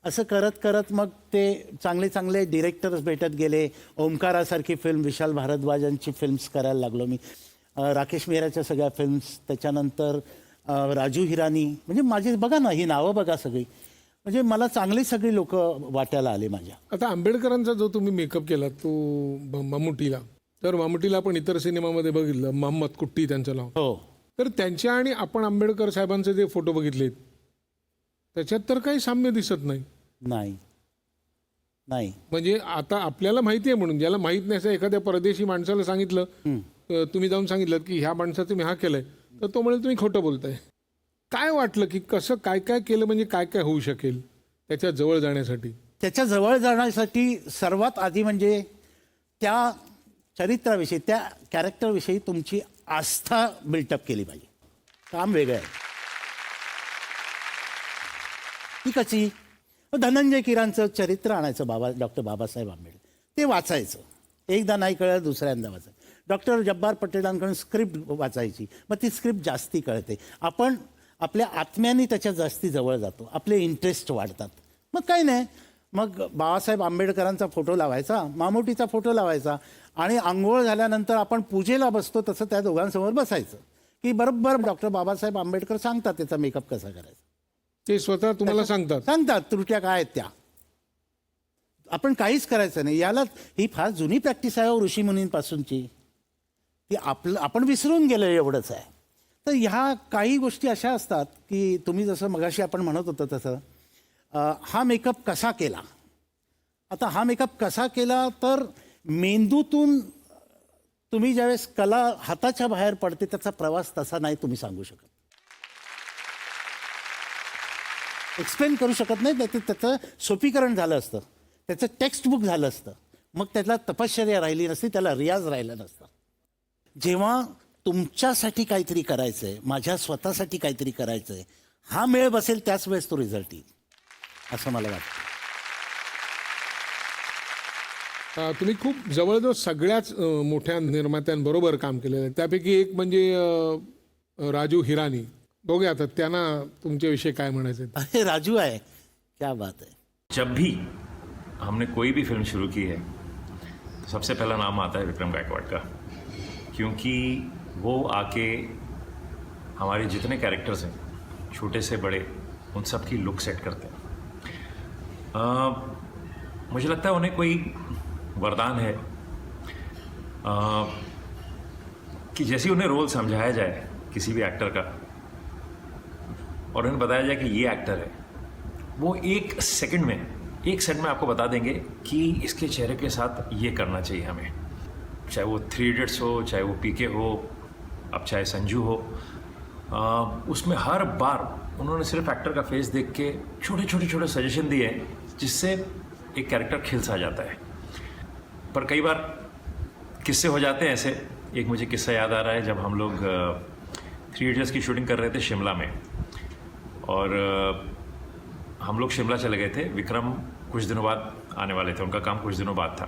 असं करत करत मग ते चांगले चांगले डिरेक्टर्स भेटत गेले. ओंकारासारखी फिल्म, विशाल भारद्वाजांची फिल्म्स करायला लागलो मी. राकेश मेहराच्या सगळ्या फिल्म्स, त्याच्यानंतर राजू हिरानी, म्हणजे माझे बघा ना, ही नावं बघा सगळी, म्हणजे मला चांगली सगळी लोक वाट्याला आले माझ्या. आता आंबेडकरांचा जो तुम्ही मेकअप केला तो मामुटीला, तर मामुटीला आपण इतर सिनेमामध्ये बघितलं, मोहम्मद कुट्टी त्यांचं नाव. हो. तर त्यांच्या आणि आपण आंबेडकर साहेबांचे जे फोटो बघितलेत त्याच्यात तर काही साम्य दिसत नाही. नाही नाही. म्हणजे आता आपल्याला माहिती आहे म्हणून, ज्याला माहीत नाही असं एखाद्या परदेशी माणसाला सांगितलं, तुम्ही जाऊन सांगितलं की ह्या माणसाचं मी हा केलंय, तर तो म्हणेल तुम्ही खोटं बोलताय. काय वाटलं की कसं काय काय केलं, म्हणजे काय काय होऊ शकेल त्याच्या जवळ जाण्यासाठी? त्याच्या जवळ जाण्यासाठी सर्वात आधी म्हणजे त्या चरित्राविषयी, त्या कॅरेक्टरविषयी तुमची आस्था बिल्टअप केली पाहिजे. काम वेगळं आहे. ती कशी? धनंजय कीरांचं चरित्र आणायचं, डॉक्टर बाबासाहेब आंबेडकर, ते वाचायचं. एकदा नाही कळलं, दुसऱ्यांदा वाचायचं. डॉक्टर जब्बार पटेलांकडून स्क्रिप्ट वाचायची, मग ती स्क्रिप्ट जास्ती कळते. आपण आपल्या आत्म्याने त्याच्या जास्ती जवळ जातो, आपले इंटरेस्ट वाढतात. मग काही नाही, मग बाबासाहेब आंबेडकरांचा फोटो लावायचा, मामुटीचा फोटो लावायचा आणि आंघोळ झाल्यानंतर आपण पूजेला बसतो तसं त्या दोघांसमोर बसायचं की बरोबर डॉक्टर बाबासाहेब आंबेडकर सांगतात त्याचा मेकअप कसा करायचा. ते स्वतः तुम्हाला सांगतात त्रुट्या काय आहेत त्या. आपण काहीच करायचं नाही. याला ही फार जुनी प्रॅक्टिस आहे ऋषीमुनींपासूनची, ती आपण विसरून गेलो एवढंच आहे. तर ह्या काही गोष्टी अशा असतात की तुम्ही जसं मगाशी आपण म्हणत होतं तसं, हा मेकअप कसा केला. आता हा मेकअप कसा केला तर मेंदूतून तुम्ही ज्यावेळेस कला हाताच्या बाहेर पडते त्याचा प्रवास तसा नाही तुम्ही सांगू शकत. एक्सप्लेन करू शकत नाही, नाही त्याचं सोपीकरण झालं असतं, त्याचं टेक्स्ट बुक झालं असतं, मग त्याला तपश्चर्या राहिली नसती, त्याला रियाज राहिला नसता. जेव्हा तुमच्यासाठी काहीतरी करायचं आहे, माझ्या स्वतःसाठी काहीतरी करायचं आहे, हा मेळ बसेल त्याच वेळेस तो रिझल्ट येईल असं मला वाटतं. तुम्ही खूप जवळजवळ सगळ्याच मोठ्या निर्मात्यांबरोबर काम केलेलं आहे. त्यापैकी एक म्हणजे राजू हिरानी. बघूया आता त्यांना तुमच्याविषयी काय म्हणायचं आहे. अरे राजू आहे, क्या बात है. जब भी हमने कोई भी फिल्म शुरू की है सबसे पहला नाम आता है विक्रम गायकवाड़ का, क्योंकि वो आके हमारे जितने कैरेक्टर्स हैं छोटे से बड़े उन सब की लुक सेट करते हैं. मुझे लगता है उन्हें कोई वरदान है कि जैसे उन्हें रोल समझाया जाए किसी भी एक्टर का और उन्हें बताया जाए कि ये एक्टर है, वो एक सेकंड में आपको बता देंगे कि इसके चेहरे के साथ ये करना चाहिए हमें. चाहे वो 3 इडियट्स हो, चाहे वो पीके हो, अब चाहे संजू हो, उसमें हर बार उन्होंने सिर्फ एक्टर का फेस देख के छोटे सजेशन दिए हैं जिससे एक कैरेक्टर खिल सा जाता है. पर कई बार किस्से हो जाते हैं ऐसे. एक मुझे किस्सा याद आ रहा है, जब हम लोग 3 इडियट्स की शूटिंग कर रहे थे शिमला में, और हम लोग शिमला चले गए थे. विक्रम कुछ दिनों बाद आने वाले थे, उनका काम कुछ दिनों बाद था.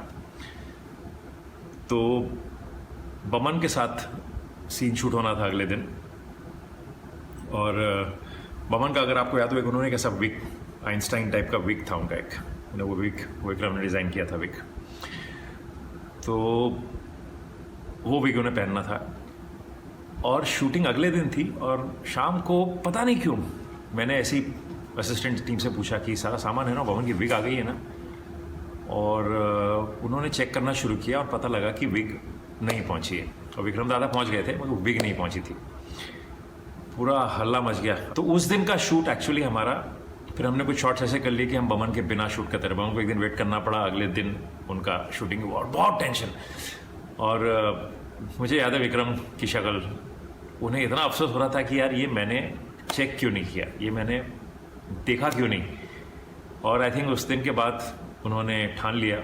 तो बमन के साथ सीन शूट होना था अगले दिन, और बमन का अगर आपको याद हो, एक उन्होंने कैसा विग, आइंस्टाइन टाइप का विग था उनका, एक वो विग विक्रम ने डिज़ाइन किया था विग. तो वो विग उन्हें पहनना था और शूटिंग अगले दिन थी. और शाम को पता नहीं क्यों मैंने ऐसी असिस्टेंट टीम से पूछा कि सारा सामान है ना, बमन की विग आ गई है ना. और उन्होंने चेक करना शुरू किया और पता लगा कि विग नहीं पहुंची है. और विक्रम दादा पहुंच गए थे मगर विग नहीं पहुंची थी. पूरा हल्ला मच गया. तो उस दिन का शूट एक्चुअली हमारा, फिर हमने कुछ शॉट्स ऐसे कर लिए कि हम बमन के बिना शूट करते रहे. बमन को एक दिन वेट करना पड़ा, अगले दिन उनका शूटिंग हुआ और बहुत टेंशन. और मुझे याद है विक्रम की शक्ल, उन्हें इतना अफसोस हो रहा था कि यार ये मैंने चेक क्यों नहीं किया, ये मैंने देखा क्यों नहीं. और आई थिंक उस दिन के बाद उन्होंने ठान लिया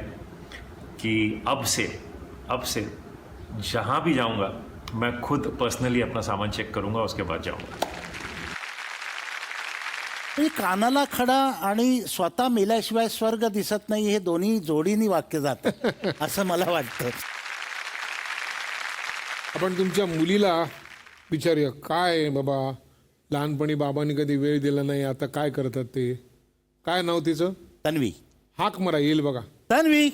कि अब से जहाँ भी जाऊँगा मैं खुद पर्सनली अपना सामान चेक करूँगा, उसके बाद जाऊँगा. म्हणजे कानाला खडा आणि स्वतः मेल्याशिवाय स्वर्ग दिसत नाही, हे दोन्ही जोडीनी वाक्य जातं असं मला वाटतं. आपण तुमच्या मुलीला विचारूया, काय बाबा लहानपणी बाबांनी कधी वेळ दिला नाही, आता काय करतात ते. काय नाव तिचं? तन्वी. हाक मरा, येईल बघा. तन्वी.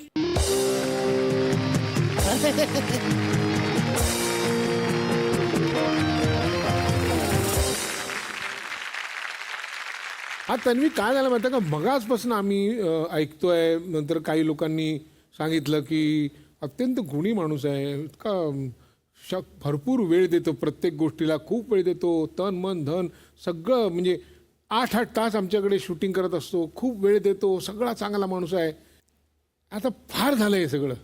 हा तन्वी, काय झालं माहिती का, मगाचपासून आम्ही ऐकतोय, नंतर काही लोकांनी सांगितलं की अत्यंत गुणी माणूस आहे, इतका भरपूर वेळ देतो प्रत्येक गोष्टीला, खूप वेळ देतो, तन मन धन सगळं, म्हणजे 8-8 तास आमच्याकडे शूटिंग करत असतो, खूप वेळ देतो, सगळा चांगला माणूस आहे. आता फार झालं हे सगळं,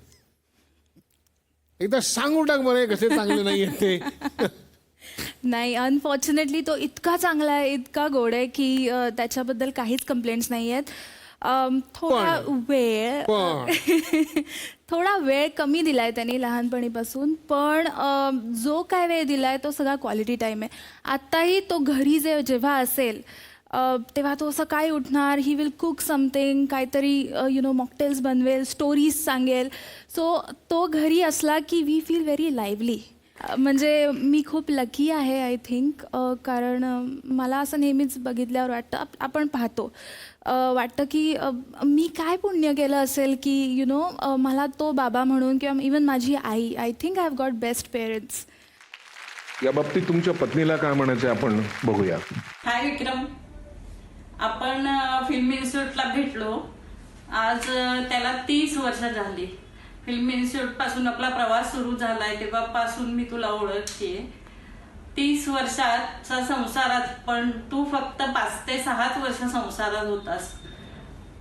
एकदा सांगून टाक बरं कसे चांगले नाही आहेत ते. नाही, अनफॉर्च्युनेटली तो इतका चांगला आहे, इतका गोड आहे की त्याच्याबद्दल काहीच कंप्लेंट्स नाही आहेत. थोडा वेळ कमी दिलाय त्यांनी लहानपणीपासून, पण जो काय वेळ दिलाय तो सगळा क्वालिटी टाईम आहे. आत्ताही तो घरी जेव्हा असेल तेव्हा तो सकाळी उठणार, ही विल कुक समथिंग, काहीतरी मॉकटेल्स बनवेल, स्टोरीज सांगेल. सो तो घरी असला की वी फील व्हेरी लाईव्हली. म्हणजे मी खूप लकी आहे आय थिंक, कारण मला असं नेहमीच बघितल्यावर वाटतं, आपण पाहतो, वाटतं की मी काय पुण्य केलं असेल की मला तो बाबा म्हणून, किंवा इवन माझी आई, I think I have got best parents. या बाबतीत तुमच्या पत्नीला काय म्हणायचं आपण बघूया. हाय विक्रम, आपण फिल्म इन्स्टिट्यूटला भेटलो. आज त्याला 30 वर्ष झाली. फिल्म इन्स्टिट्यूट पासून आपला प्रवास सुरू झालाय, तेव्हापासून मी तुला ओळखते. 30 वर्षाचा संसारात, पण तू फक्त 5 ते 6 वर्ष संसारात होतास.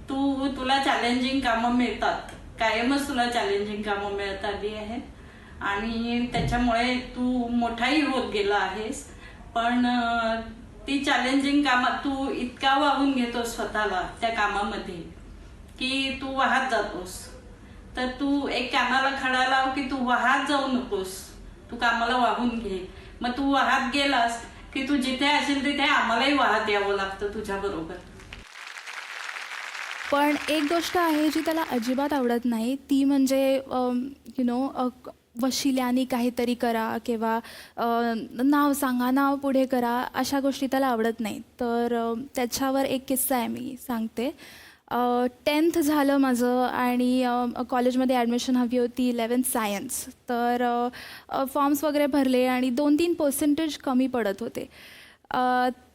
तुला चॅलेंजिंग कामं मिळतात, कायमच तुला चॅलेंजिंग कामं मिळत आली आहेत, आणि त्याच्यामुळे तू मोठाही होत गेला आहेस. पण ती चॅलेंजिंग कामात तू इतका वाहून घेतो स्वतःला त्या कामामध्ये की तू वाहत जातोस. तर तू एक कामाला खडा लाव की तू वाहत जाऊ नकोस, तू कामाला वाहून घे. मग तू वाहत गेलास की तू जिथे असेल तिथे आम्हालाही वाहत यावं लागतं तुझ्या बरोबर. पण एक गोष्ट आहे जी त्याला अजिबात आवडत नाही, ती म्हणजे यु नो वशिल्याने काहीतरी करा किंवा नाव सांगा, नाव पुढे करा, अशा गोष्टी त्याला आवडत नाही. तर त्याच्यावर एक किस्सा आहे, मी सांगते. 10th झालं माझं आणि कॉलेजमध्ये ॲडमिशन हवी होती 11th सायन्स. तर फॉर्म्स वगैरे भरले आणि 2-3% कमी पडत होते.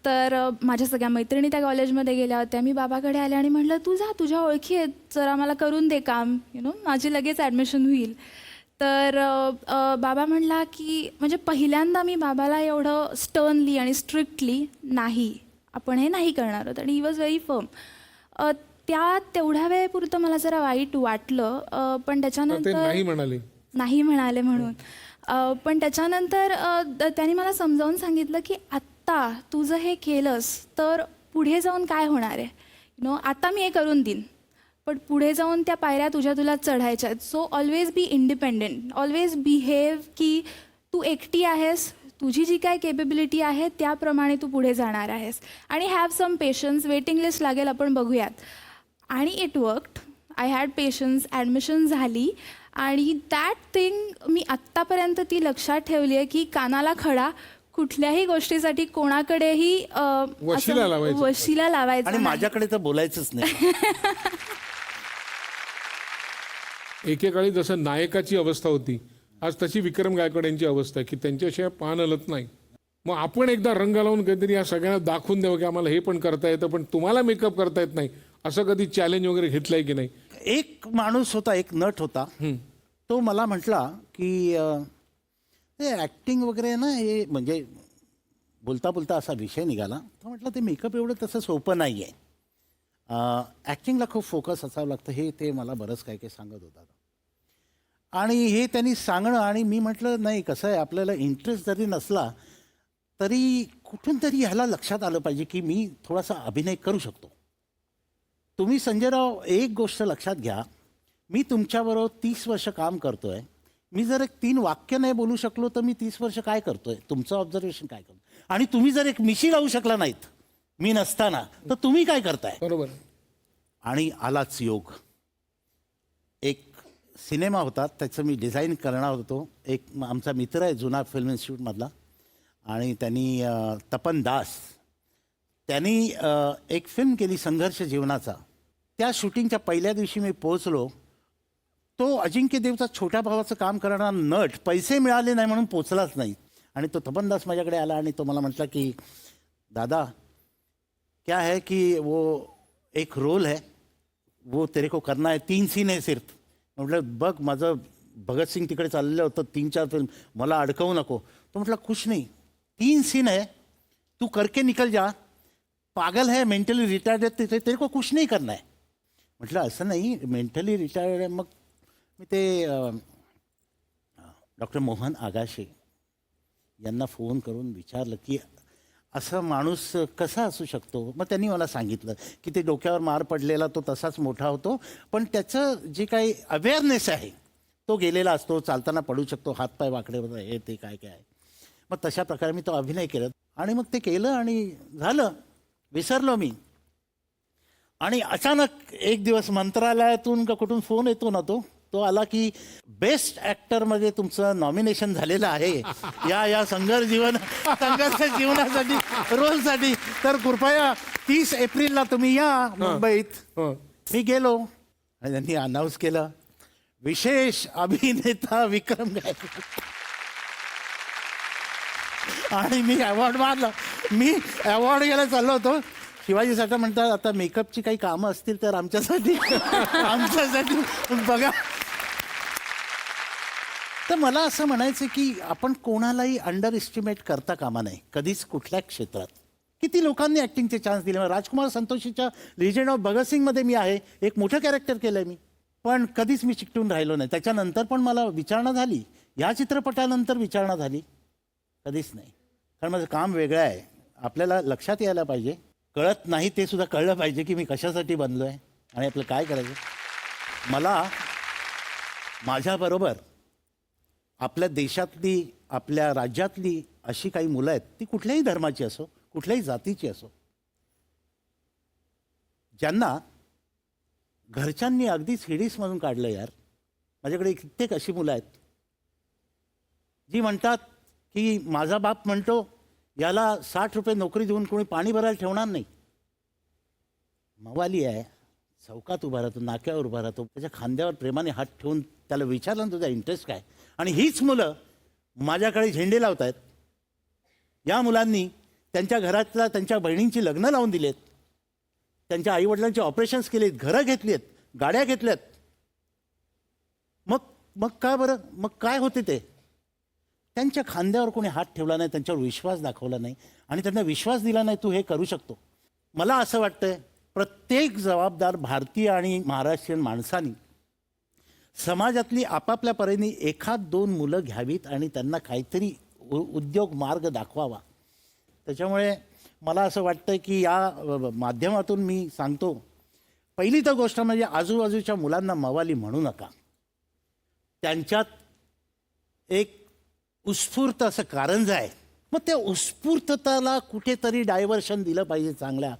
तर माझ्या सगळ्या मैत्रिणी त्या कॉलेजमध्ये गेल्या होत्या. मी बाबाकडे आले आणि म्हटलं, तू जा, तुझ्या ओळखी आहेत, जरा मला करून दे काम, माझी लगेच ॲडमिशन होईल. तर बाबा म्हणला की, म्हणजे पहिल्यांदा मी बाबाला एवढं स्टर्नली आणि स्ट्रिक्टली नाही, आपण हे नाही करणार आहोत, आणि ही वॉज व्हेरी फर्म. त्या तेवढ्या वेळेपुरतं मला जरा वाईट वाटलं, पण ते त्याच्यानंतर नाही म्हणाले म्हणून. पण त्याच्यानंतर त्यांनी मला समजावून सांगितलं की आत्ता तू जर हे केलंस तर पुढे जाऊन काय होणार आहे. आता मी हे करून देईन, पण पुढे जाऊन त्या पायऱ्या तुला चढायच्या आहेत. So always be independent, always behave की तू एकटी आहेस, तुझी जी काय केपेबिलिटी आहे त्याप्रमाणे तू पुढे जाणार आहेस, आणि have some patience, waiting list लागेल, आपण बघूयात. आणि it worked. I had patience, admission झाली, आणि दॅट थिंग मी आत्तापर्यंत ती लक्षात ठेवली आहे की कानाला खडा कुठल्याही गोष्टीसाठी कोणाकडेही वशिला लावायचा आणि नाही. माझ्याकडे तर बोलायचंच नाही. एकेकाळी जसं नायकाची अवस्था होती, आज तशी विक्रम गायकवाड यांची अवस्था आहे की त्यांच्याशिवाय पान हलत नाही. मग आपण एकदा रंग लावून काहीतरी या सगळ्यांना दाखवून द्यावं की आम्हाला हे पण करता येतं, पण तुम्हाला मेकअप करता येत नाही, असं कधी चॅलेंज वगैरे घेतलंय की नाही? एक माणूस होता, एक नट होता, तो मला म्हटला की हे ॲक्टिंग वगैरे ना, हे म्हणजे बोलता बोलता असा विषय निघाला. तो म्हटलं ते मेकअप एवढं तसं सोपं नाही आहे, ॲक्टिंगला खूप फोकस असावं लागतं, हे ते मला बरंच काय काय सांगत होता. आणि हे त्यांनी सांगणं, आणि मी म्हटलं नाही, कसं आहे, आपल्याला इंटरेस्ट जरी नसला तरी कुठून तरी ह्याला लक्षात आलं पाहिजे की मी थोडासा अभिनय करू शकतो. तुम्ही संजयराव एक गोष्ट लक्षात घ्या, मी तुमच्याबरोबर 30 वर्ष काम करतो आहे, मी जर एक 3 वाक्य नाही बोलू शकलो तर मी 30 वर्ष काय करतोय, तुमचं ऑब्झर्वेशन काय करतो, आणि तुम्ही जर एक मिशी लावू शकला नाहीत मी नसताना तर तुम्ही काय करताय. बरोबर. आणि आलाच योग. एक सिनेमा होता, त्याचं मी डिझाईन करणार होतो. एक आमचा मित्र आहे जुना फिल्म इन्स्टिट्यूटमधला, आणि त्यांनी तपन दास, त्यांनी एक फिल्म केली संघर्ष जीवनाचा. त्या शूटिंगच्या पहिल्या दिवशी मी पोहोचलो. तो अजिंक्य देवचा छोट्या भावाचं काम करणारा नट पैसे मिळाले नाही म्हणून पोचलाच नाही. आणि तो तपन दास माझ्याकडे आला आणि तो मला म्हटला की दादा क्या है कि वो एक रोल है, वो तेरे को करना है, 3 सीन है सिर्फ. म्हटलं बघ, माझं भगतसिंग तिकडे चाललेलं होतं 3-4 फिल्म, मला अडकवू नको. तो म्हटला कुछ नहीं, 3 सीन है, तू करके निकल जा, पागल है, मेंटली रिटायर्ड है, तेरे को कुछ नहीं करना है. म्हटलं असं नाही, मेंटली रिटायर्ड आहे. मग मी ते डॉक्टर मोहन आगाशे यांना फोन करून विचारलं की असं माणूस कसा असू शकतो. मग त्यांनी मला सांगितलं की ते डोक्यावर मार पडलेला तो तसाच मोठा होतो, पण त्याचं जे काही अवेअरनेस आहे तो गेलेला असतो, चालताना पडू शकतो, हातपाय वाकडे होतं, हे ते काय काय आहे. मग तशा प्रकारे मी तो अभिनय केला, आणि मग ते केलं आणि झालं, विसरलो मी. आणि अचानक एक दिवस मंत्रालयातून का कुठून फोन येतो ना, तो आला की बेस्ट ॲक्टरमध्ये तुमचं नॉमिनेशन झालेलं आहे या संघर्ष जीवनासाठी रोलसाठी, तर कृपया 30 एप्रिलला तुम्ही या मुंबईत. मी गेलो आणि त्यांनी अनाऊन्स केलं, विशेष अभिनेता विक्रम गायकवाड. आणि मी अवॉर्ड मारला. मी अवॉर्ड घ्यायला चाललो होतो. शिवाजी साठा म्हणतात आता मेकअपची काही कामं असतील तर आमच्यासाठी बघा. तर मला असं म्हणायचं की आपण कोणालाही अंडर एस्टिमेट करता कामा नये कधीच, कुठल्या क्षेत्रात. किती लोकांनी ॲक्टिंगचे चान्स दिले. राजकुमार संतोषीच्या लिजंड ऑफ भगतसिंगमध्ये मी आहे, एक मोठं कॅरेक्टर केलं आहे मी, पण कधीच मी चिकटून राहिलो नाही. त्याच्यानंतर पण मला विचारणा झाली, या चित्रपटानंतर विचारणा झाली, कधीच नाही, कारण माझं काम वेगळं आहे. आपल्याला लक्षात यायला पाहिजे, कळत नाही ते सुद्धा कळलं पाहिजे की मी कशासाठी बनलो आहे आणि आपलं काय करायचं. मला माझ्याबरोबर आपल्या देशातली, आपल्या राज्यातली अशी काही मुलं आहेत, ती कुठल्याही धर्माची असो, कुठल्याही जातीची असो, ज्यांना घरच्यांनी अगदीच हिडीसमधून काढलं. यार, माझ्याकडे कित्येक अशी मुलं आहेत जी म्हणतात की माझा बाप म्हणतो याला 60 रुपये नोकरी देऊन कोणी पाणी भरायला ठेवणार नाही. मवाली आहे, चौकात उभा राहतो, नाक्यावर उभा राहतो, त्याच्या खांद्यावर प्रेमाने हात ठेवून त्याला विचारलं ना तुझा इंटरेस्ट काय, आणि हीच मुलं माझ्याकडे झेंडे लावत आहेत. या मुलांनी त्यांच्या घरातल्या त्यांच्या बहिणींची लग्न लावून दिलेत, त्यांच्या आईवडिलांचे ऑपरेशन्स केलेत, घरं घेतलीत, गाड्या घेतल्यात. मग काय बरं, मग काय होते ते? त्यांच्या खांद्यावर कोणी हात ठेवला नाही, त्यांच्यावर विश्वास दाखवला नाही आणि त्यांना विश्वास दिला नाही तू हे करू शकतो. मला असं वाटतंय प्रत्येक जबाबदार भारतीय आणि महाराष्ट्रीयन माणसांनी समाजातली आपापल्या परीने 1-2 मुलं घ्यावीत आणि त्यांना काहीतरी उद्योग मार्ग दाखवावा. त्याच्यामुळे मला असं वाटतं की या माध्यमातून मी सांगतो, पहिली तर गोष्ट म्हणजे आजूबाजूच्या मुलांना मवाली म्हणू नका. त्यांच्यात एक उत्स्फूर्त असं कारंज आहे, मग त्या उत्स्फूर्तताला कुठेतरी डायव्हर्शन दिलं पाहिजे चांगल्या.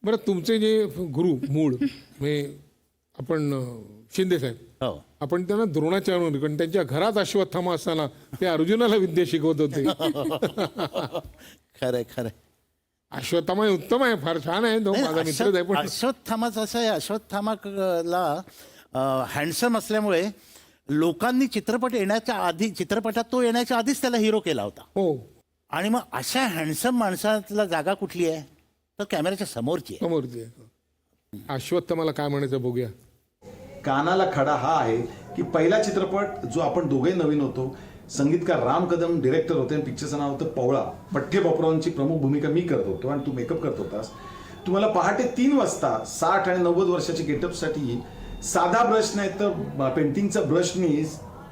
बरं, तुमचे जे गुरु मूळ म्हणजे आपण शिंदे साहेब, हो, आपण त्यांना द्रोणाचार्य, कारण त्यांच्या घरात अश्वत्थामा असताना ते अर्जुनाला विद्या शिकवत होते. खरंय खरंय. अश्वत्थामा हे उत्तम आहे, फार छान आहे, तो माझा मित्रच आहे. पण अश्वत्थामाचं असं आहे, अश्वत्थामाला हँडसम असल्यामुळे लोकांनी चित्रपटात तो येण्याच्या आधीच त्याला हिरो केला होता. हो, आणि मग अशा हँडसम माणसाला जागा कुठली आहे, तर कॅमेऱ्याच्या समोरची आहे. समोरची आहे. अश्वत्थामाला काय म्हणायचं बघूया. कानाला खडा हा आहे की पहिला चित्रपट जो आपण दोघे नवीन होतो, संगीतकार राम कदम डिरेक्टर होते आणि पिक्चरचं नाव होतं पवळा. पठ्ठे बापूरावांची प्रमुख भूमिका मी करत होतो आणि तू मेकअप करत होतास. तुम्हाला पहाटे 3 वाजता 60 आणि 90 वर्षाच्या गेटअपसाठी साधा ब्रश नाही तर पेंटिंगचा ब्रशनी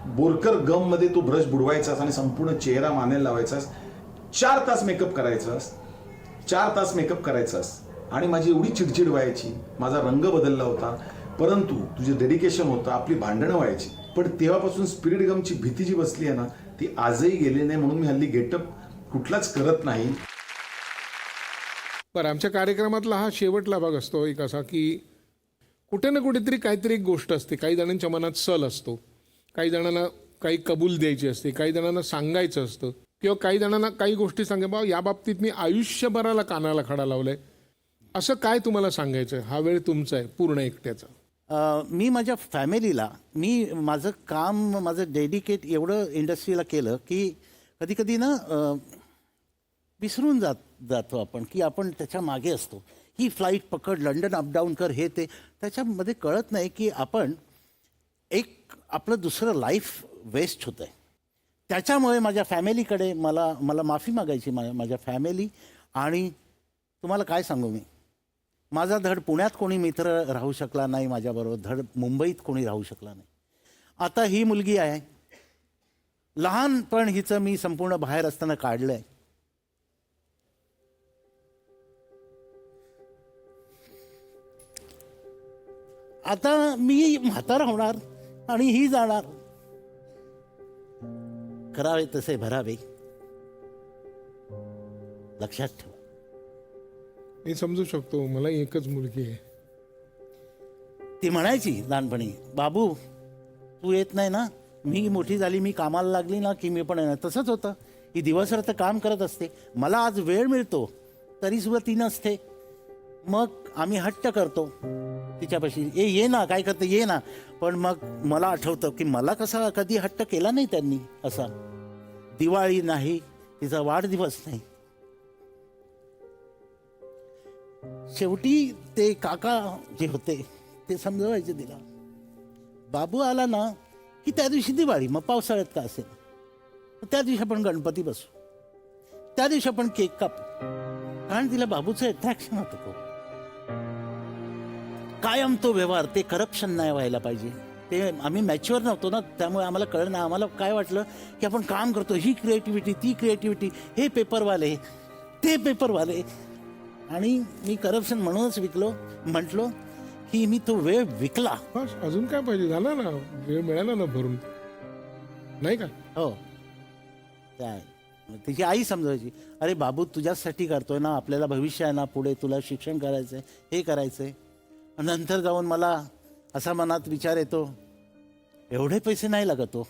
बोरकर गम मध्ये तो ब्रश बुडवायचास आणि संपूर्ण चेहरा मानेला लावायचास. 4 तास मेकअप करायचास, 4 तास मेकअप करायचास. आणि माझी एवढी चिडचिड व्हायची, माझा रंग बदलला होता, परंतु तुझे डेडिकेशन होतं, आपली भांडणं व्हायची. पण तेव्हापासून स्पिरिट गमची भीती जी बसली आहे ना, ती आजही गेली नाही. म्हणून मी हल्ली गेटअप कुठलाच करत नाही. बरं, आमच्या कार्यक्रमातला हा शेवटला भाग असतो एक असा की कुठे ना कुठेतरी काहीतरी एक गोष्ट असते. काही जणांच्या मनात सल असतो, काही जणांना काही कबूल द्यायची असते, काही जणांना सांगायचं असतं, किंवा काही जणांना काही गोष्टी सांगा, बा या बाबतीत मी आयुष्यभराला कानाला खडा लावलाय. असं काय तुम्हाला सांगायचं? हा वेळ तुमचा आहे पूर्ण एकट्याचा. मी माझ्या फॅमिलीला, माझं काम, माझं डेडिकेट एवढं इंडस्ट्रीला केलं की कधी कधी ना विसरून जातो आपण की आपण त्याच्या मागे असतो. ही फ्लाईट पकड, लंडन अपडाऊन कर, हे ते, त्याच्यामध्ये कळत नाही की आपण एक आपलं दुसरं लाईफ वेस्ट होतं आहे. त्याच्यामुळे माझ्या फॅमिलीकडे मला माफी मागायची, माझ्या फॅमिली. आणि तुम्हाला काय सांगू, मी माझा धड पुण्यात कोणी मित्र राहू शकला नाही माझ्याबरोबर, धड मुंबईत कोणी राहू शकला नाही. आता ही मुलगी आहे, लहानपण हिचं मी संपूर्ण बाहेर असताना काढलं आहे. आता मी म्हातारा होणार आणि ही जाणार. करावे तसे भरावे, लक्षात ठेवा. मी समजू शकतो, मला एकच मुलगी आहे. ती म्हणायची लहानपणी, बाबू तू येत नाही ना, मी मोठी झाली, मी कामाला लागली ना की मी पण येणार. तसंच होतं, ही दिवसभर तर काम करत असते, मला आज वेळ मिळतो तरी सुद्धा ती नसते. मग आम्ही हट्ट करतो तिच्यापाशी, ये ना, काय करते, ये ना. पण मग मला आठवतं की मला कसा कधी हट्ट केला नाही त्यांनी असा. दिवाळी नाही, तिचा वाढदिवस नाही. शेवटी ते काका जे होते ते समजवायचे तिला, बाबू आला ना की त्या दिवशी दिवाळी, मग पावसाळ्यात का असेल, त्या दिवशी आपण गणपती बसू, त्या दिवशी आपण केक कापू. कारण तिला बाबूचं अट्रॅक्शन होतं खूप. कायम तो व्यवहार, ते करप्शन नाही व्हायला पाहिजे. ते आम्ही मॅच्युअर नव्हतो ना, त्यामुळे आम्हाला कळलं नाही. आम्हाला काय वाटलं की आपण काम करतो, ही क्रिएटिव्हिटी, ती क्रिएटिव्हिटी, हे पेपरवाले, ते पेपरवाले. आणि मी करप्शन म्हणूनच म्हटलो की मी तो वेळ विकला. बस अजून काय पाहिजे, झाला ना, वेळ मिळाला ना भरून, नाही का? हो. काय तिची आई समजायची, अरे बाबू तुझ्यासाठी करतोय ना, आपल्याला भविष्य आहे ना, पुढे तुला शिक्षण करायचंय, हे करायचंय. नंतर जाऊन मला असा मनात विचार येतो, एवढे पैसे नाही लागत हो,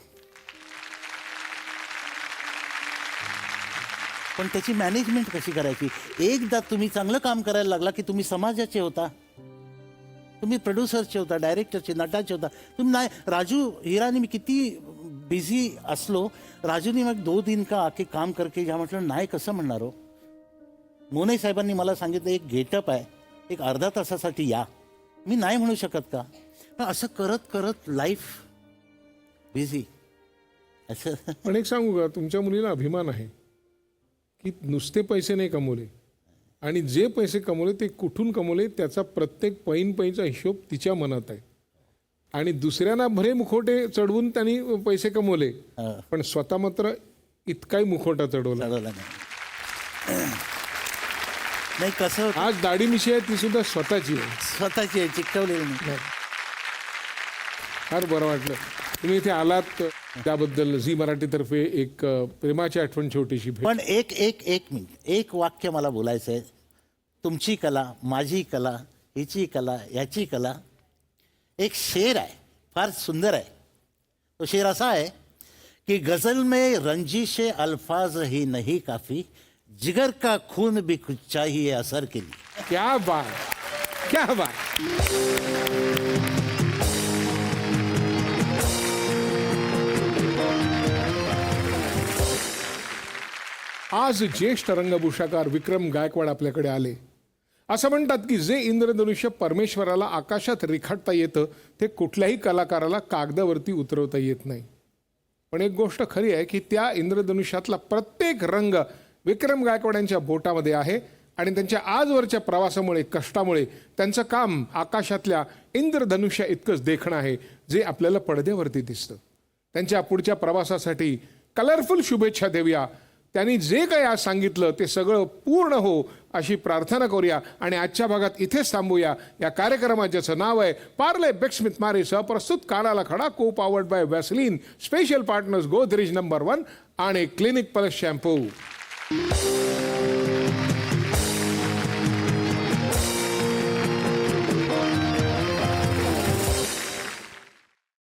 पण त्याची मॅनेजमेंट कशी करायची. एकदा तुम्ही चांगलं काम करायला लागला की तुम्ही समाजाचे होता, तुम्ही प्रोड्युसरचे होता, डायरेक्टरचे, नटाचे होता. तुम्ही नाही. राजू हिरानी मी किती बिझी असलो, राजूनी मग 2 दिन का आके काम करके जा म्हटलं, नाही कसं म्हणणार हो. मोने साहेबांनी मला सांगितलं एक गेटअप आहे, एक अर्धा तासासाठी या. मी नाही म्हणू शकत का. पण असं करत करत लाईफ बिझी असं. पण एक सांगू का, तुमच्या मुलीला अभिमान आहे की नुसते पैसे नाही कमवले, आणि जे पैसे कमवले ते कुठून कमवले त्याचा प्रत्येक पैचा हिशोब तिच्या मनात आहे. आणि दुसऱ्यांना भरे मुखोटे चढवून त्यांनी पैसे कमवले, पण स्वतः मात्र इतकाही मुखोटा चढवला नाही. कसं आज दाढी मिशी आहे ती सुद्धा स्वतःची आहे, स्वतःची आहे, चिकटवलेली नाही. फार बरं वाटलं तुम्ही इथे आलात, त्याबद्दल झी मराठीतर्फे एक प्रेमाची आठवण छोटीशी भेट. पण एक मिनिट, एक वाक्य मला बोलायचं आहे. तुमची कला, माझी कला, हिची कला, याची कला. एक शेर आहे, फार सुंदर आहे. तो शेर असा आहे कि गजल में रंजिश अल्फाज ही नहीं काफी, जिगर का खून भी कुछ चाहिए असर के लिए. क्या बात, क्या बात. आज ज्येष्ठ रंगभूषाकार विक्रम गायकवाड आपल्याकडे आले. असं म्हणतात की जे इंद्रधनुष्य परमेश्वराला आकाशात रेखाटता येतं ते कुठल्याही कलाकाराला कागदावरती उतरवता येत नाही. पण एक गोष्ट खरी आहे की त्या इंद्रधनुष्यातला प्रत्येक रंग विक्रम गायकवाडांच्या बोटामध्ये आहे. आणि त्यांच्या आजवरच्या प्रवासामुळे, कष्टामुळे त्यांचं काम आकाशातल्या इंद्रधनुष्या इतकंच देखणं आहे जे आपल्याला पडद्यावरती दिसतं. त्यांच्या पुढच्या प्रवासासाठी कलरफुल शुभेच्छा देऊया. त्यांनी जे काही आज सांगितलं ते सगळं पूर्ण हो अशी प्रार्थना करूया. आणि आजच्या भागात इथेच थांबूया. या कार्यक्रमात ज्याचं नाव आहे पार्ले बेक्समिथ मारे प्रस्तुत कानाला खडा, को powered by Vaseline, special partners Godrej number 1 आणि क्लिनिक प्लस शॅम्पू.